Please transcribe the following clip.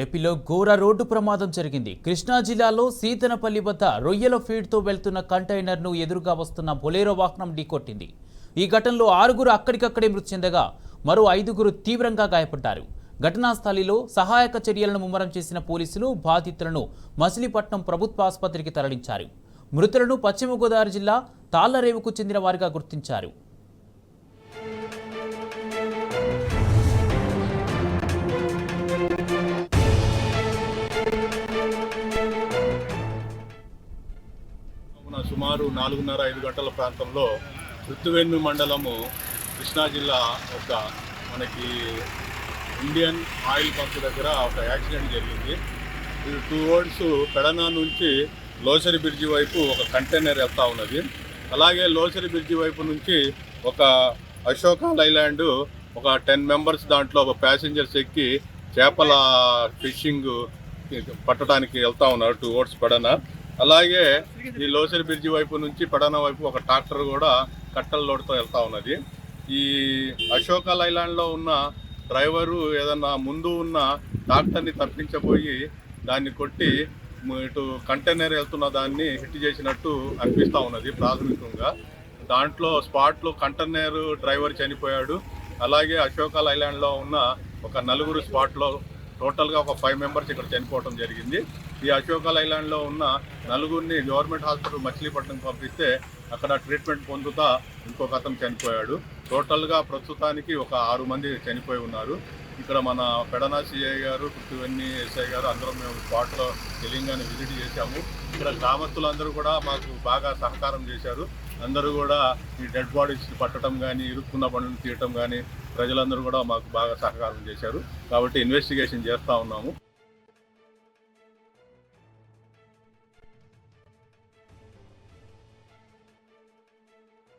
ఏపీలో ఘోర రోడ్డు ప్రమాదం జరిగింది. కృష్ణా జిల్లాలో సీతనపల్లి వద్ద రొయ్యల ఫీడ్తో వెళ్తున్న కంటైనర్ను ఎదురుగా వస్తున్న బొలేరో వాహనం ఢీకొట్టింది. ఈ ఘటనలో 6గురు అక్కడికక్కడే మృతి చెందగా మరో 5గురు తీవ్రంగా గాయపడ్డారు. ఘటనా స్థలిలో సహాయక చర్యలను ముమ్మరం చేసిన పోలీసులు బాధితులను మచిలీపట్నం ప్రభుత్వ ఆసుపత్రికి తరలించారు. మృతులను పశ్చిమ గోదావరి జిల్లా తాళ్లరేవుకు చెందిన వారిగా గుర్తించారు. సుమారు 4:30-5 గంటల ప్రాంతంలో రుత్తువెన్ను మండలము కృష్ణా జిల్లా ఒక మనకి ఇండియన్ ఆయిల్ పంప్ దగ్గర ఒక యాక్సిడెంట్ జరిగింది. ఇది టువర్డ్స్ పెడనా నుంచి లోసరి బ్రిడ్జి వైపు ఒక కంటైనర్ వెళ్తూ ఉన్నది. అలాగే లోసరి బ్రిడ్జి వైపు నుంచి ఒక అశోక లైలాండ్ ఒక 10 మెంబర్స్ దాంట్లో ఒక ప్యాసింజర్స్ ఎక్కి చేపల ఫిషింగ్ పట్టడానికి వెళ్తూ ఉన్నారు టువర్డ్స్ పెడనా. అలాగే ఈ లోసరి బ్రిడ్జి వైపు నుంచి పెడనా వైపు ఒక ట్రాక్టర్ కూడా కట్టల లోడుతో వెళ్తూ ఉన్నది. ఈ అశోక లైలాండ్లో ఉన్న డ్రైవరు ఏదన్నా ముందు ఉన్న ట్రాక్టర్ని తప్పించబోయి దాన్ని కొట్టి ఇటు కంటైనర్ వెళ్తున్న దాన్ని హిట్ చేసినట్టు అనిపిస్తూ ఉన్నది ప్రాథమికంగా. దాంట్లో స్పాట్లో కంటైనర్ డ్రైవర్ చనిపోయాడు. అలాగే అశోక లైలాండ్లో ఉన్న ఒక 4గురు స్పాట్లో టోటల్గా ఒక 5 మెంబర్స్ ఇక్కడ చనిపోవడం జరిగింది. ఈ అశోక లైలాండ్లో ఉన్న 4గురిని గవర్నమెంట్ హాస్పిటల్ మచిలీపట్నం పంపిస్తే అక్కడ ట్రీట్మెంట్ పొందుతా ఇంకొక అతను చనిపోయాడు. టోటల్గా ప్రస్తుతానికి ఒక 6 మంది చనిపోయి ఉన్నారు. ఇక్కడ మన పెడనా సిఐ గారు, రుత్తువెన్ని ఎస్ఐ గారు అందరం మేము స్పాట్లో తెలంగాణ విజిట్ చేశాము. ఇక్కడ గ్రామస్తులందరూ కూడా మాకు బాగా సహకారం చేశారు. అందరూ కూడా ఈ డెడ్ బాడీస్ పట్టడం కానీ, ఇరుక్కున్న బండ్లను తీయటం కానీ ప్రజలందరూ కూడా మాకు బాగా సహకారం చేశారు. కాబట్టి ఇన్వెస్టిగేషన్ చేస్తూ ఉన్నాము.